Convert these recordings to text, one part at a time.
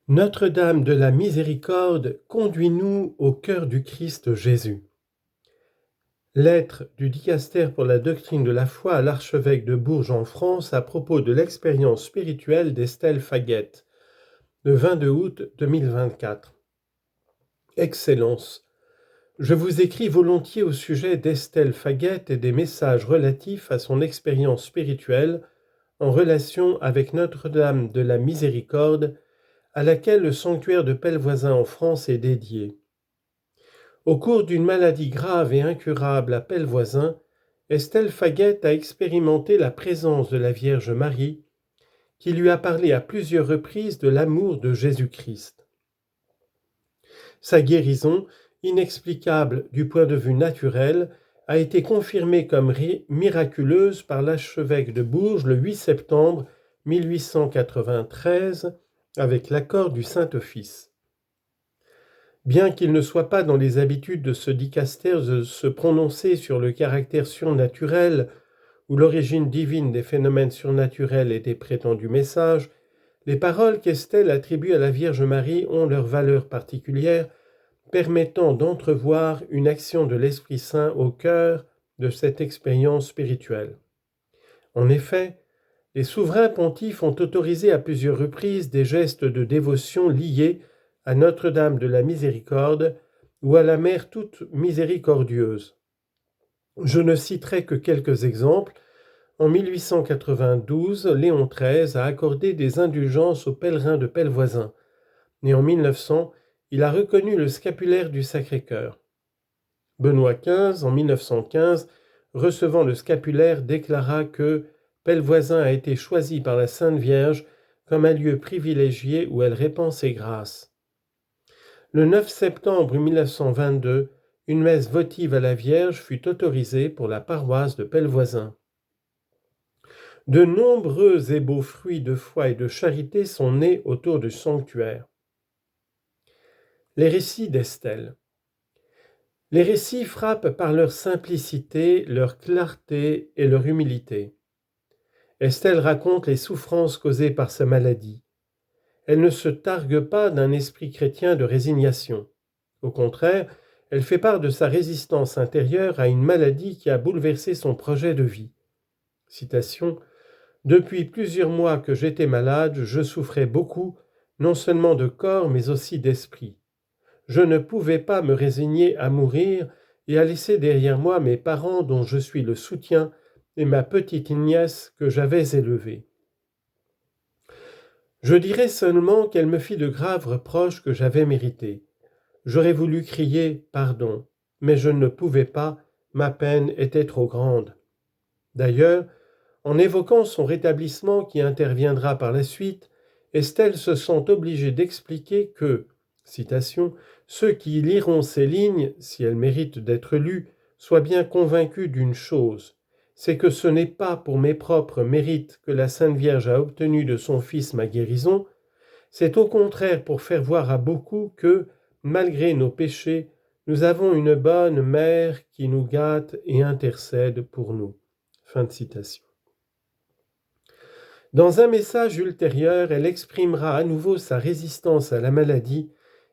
Notre-Dame de la Miséricorde, conduis-nous au cœur du Christ Jésus. Lettre du Dicaster pour la doctrine de la foi à l'archevêque de Bourges en France à propos de l'expérience spirituelle d'Estelle Faguette, le 22 août 2024. Excellence, je vous écris volontiers au sujet d'Estelle Faguette et des messages relatifs à son expérience spirituelle en relation avec Notre-Dame de la Miséricorde, à laquelle le sanctuaire de Pellevoisin en France est dédié. Au cours d'une maladie grave et incurable à Pellevoisin, Estelle Faguette a expérimenté la présence de la Vierge Marie, qui lui a parlé à plusieurs reprises de l'amour de Jésus-Christ. Sa guérison, inexplicable du point de vue naturel, a été confirmée comme miraculeuse par l'archevêque de Bourges le 8 septembre 1893 avec l'accord du Saint-Office. Bien qu'il ne soit pas dans les habitudes de ce dicaster de se prononcer sur le caractère surnaturel ou l'origine divine des phénomènes surnaturels et des prétendus messages, les paroles qu'Estelle attribue à la Vierge Marie ont leur valeur particulière, permettant d'entrevoir une action de l'Esprit Saint au cœur de cette expérience spirituelle. En effet, les souverains pontifes ont autorisé à plusieurs reprises des gestes de dévotion liés à Notre-Dame de la Miséricorde ou à la Mère toute miséricordieuse. Je ne citerai que quelques exemples. En 1892, Léon XIII a accordé des indulgences aux pèlerins de Pellevoisin, et en 1900, il a reconnu le scapulaire du Sacré-Cœur. Benoît XV, en 1915, recevant le scapulaire, déclara que Pellevoisin a été choisi par la Sainte Vierge comme un lieu privilégié où elle répand ses grâces. Le 9 septembre 1922, une messe votive à la Vierge fut autorisée pour la paroisse de Pellevoisin. De nombreux et beaux fruits de foi et de charité sont nés autour du sanctuaire. Les récits d'Estelle. Les récits frappent par leur simplicité, leur clarté et leur humilité. Estelle raconte les souffrances causées par sa maladie. Elle ne se targue pas d'un esprit chrétien de résignation. Au contraire, elle fait part de sa résistance intérieure à une maladie qui a bouleversé son projet de vie. Citation : « Depuis plusieurs mois que j'étais malade, je souffrais beaucoup, non seulement de corps, mais aussi d'esprit. Je ne pouvais pas me résigner à mourir et à laisser derrière moi mes parents dont je suis le soutien et ma petite nièce que j'avais élevée. Je dirais seulement qu'elle me fit de graves reproches que j'avais mérités. J'aurais voulu crier « pardon », mais je ne pouvais pas, ma peine était trop grande. D'ailleurs, en évoquant son rétablissement qui interviendra par la suite, Estelle se sent obligée d'expliquer que, citation, « ceux qui liront ces lignes, si elles méritent d'être lues, soient bien convaincus d'une chose, c'est que ce n'est pas pour mes propres mérites que la Sainte Vierge a obtenu de son Fils ma guérison, c'est au contraire pour faire voir à beaucoup que, malgré nos péchés, nous avons une bonne mère qui nous gâte et intercède pour nous. » Fin de citation. Dans un message ultérieur, elle exprimera à nouveau sa résistance à la maladie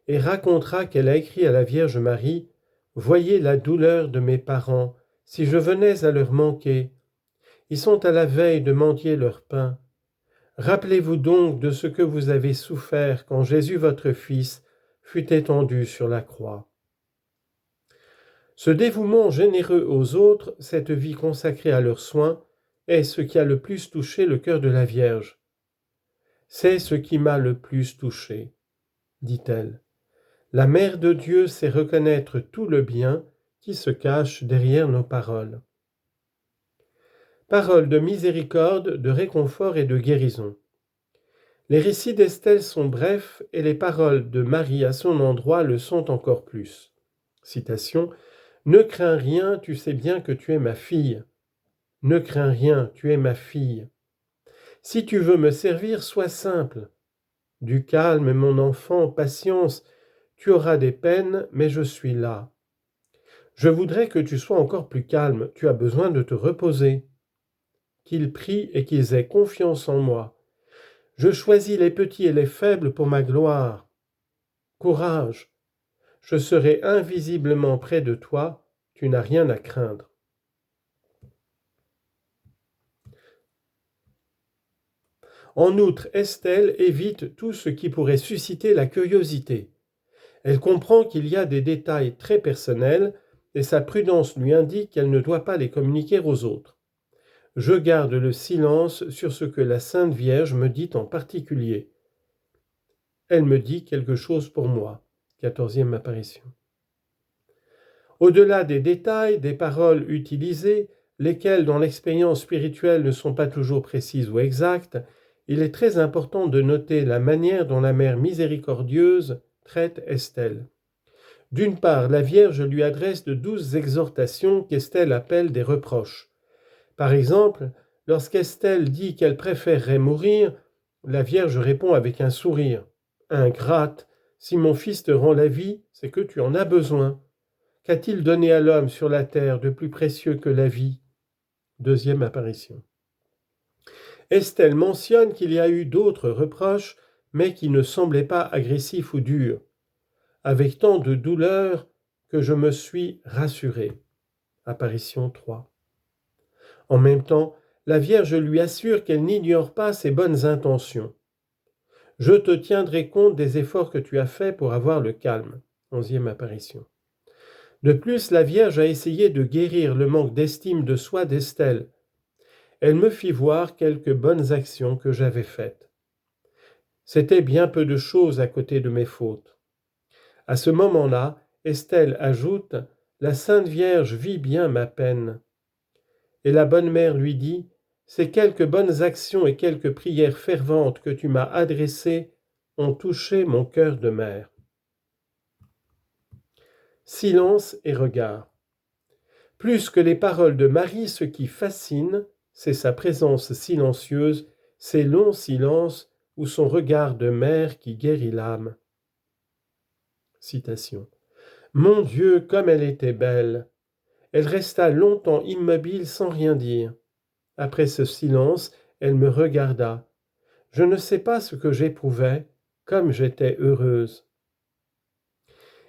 et racontera qu'elle a écrit à la Vierge Marie « Voyez la douleur de mes parents, si je venais à leur manquer. Ils sont à la veille de mendier leur pain. Rappelez-vous donc de ce que vous avez souffert quand Jésus votre Fils fut étendu sur la croix. » Ce dévouement généreux aux autres, cette vie consacrée à leurs soins, est ce qui a le plus touché le cœur de la Vierge. « C'est ce qui m'a le plus touché, » dit-elle. La Mère de Dieu sait reconnaître tout le bien qui se cache derrière nos paroles. Paroles de miséricorde, de réconfort et de guérison. Les récits d'Estelle sont brefs et les paroles de Marie à son endroit le sont encore plus. Citation : « Ne crains rien, tu sais bien que tu es ma fille. Ne crains rien, tu es ma fille. Si tu veux me servir, sois simple. Du calme, mon enfant, patience, tu auras des peines, mais je suis là. Je voudrais que tu sois encore plus calme, tu as besoin de te reposer. Qu'ils prient et qu'ils aient confiance en moi. Je choisis les petits et les faibles pour ma gloire. Courage, je serai invisiblement près de toi, tu n'as rien à craindre. En outre, Estelle évite tout ce qui pourrait susciter la curiosité. Elle comprend qu'il y a des détails très personnels et sa prudence lui indique qu'elle ne doit pas les communiquer aux autres. Je garde le silence sur ce que la Sainte Vierge me dit en particulier. Elle me dit quelque chose pour moi. 14e apparition. Au-delà des détails, des paroles utilisées, lesquelles dans l'expérience spirituelle ne sont pas toujours précises ou exactes, il est très important de noter la manière dont la Mère miséricordieuse traite Estelle. D'une part, la Vierge lui adresse de douces exhortations qu'Estelle appelle des reproches. Par exemple, lorsqu'Estelle dit qu'elle préférerait mourir, la Vierge répond avec un sourire. « Ingrate, si mon fils te rend la vie, c'est que tu en as besoin. Qu'a-t-il donné à l'homme sur la terre de plus précieux que la vie ?» 2e apparition. Estelle mentionne qu'il y a eu d'autres reproches, mais qui ne semblaient pas agressifs ou durs. Avec tant de douleur que je me suis rassurée. Apparition 3. En même temps, la Vierge lui assure qu'elle n'ignore pas ses bonnes intentions. Je te tiendrai compte des efforts que tu as faits pour avoir le calme. 11e apparition. De plus, la Vierge a essayé de guérir le manque d'estime de soi d'Estelle. Elle me fit voir quelques bonnes actions que j'avais faites. C'était bien peu de choses à côté de mes fautes. À ce moment-là, Estelle ajoute « La Sainte Vierge vit bien ma peine ». Et la bonne mère lui dit « Ces quelques bonnes actions et quelques prières ferventes que tu m'as adressées ont touché mon cœur de mère. » Silence et regard. Plus que les paroles de Marie, ce qui fascine, c'est sa présence silencieuse, ses longs silences ou son regard de mère qui guérit l'âme. Citation. Mon Dieu, comme elle était belle! Elle resta longtemps immobile sans rien dire. Après ce silence, elle me regarda. Je ne sais pas ce que j'éprouvais, comme j'étais heureuse.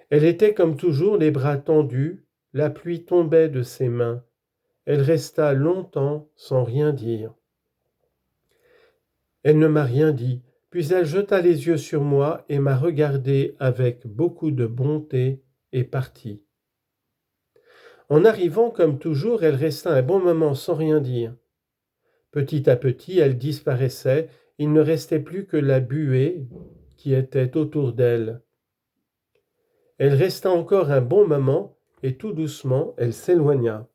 Elle était comme toujours les bras tendus, la pluie tombait de ses mains. Elle resta longtemps sans rien dire. Elle ne m'a rien dit, puis elle jeta les yeux sur moi et m'a regardé avec beaucoup de bonté et partit. En arrivant, comme toujours, elle resta un bon moment sans rien dire. Petit à petit, elle disparaissait, il ne restait plus que la buée qui était autour d'elle. Elle resta encore un bon moment, et tout doucement, elle s'éloigna.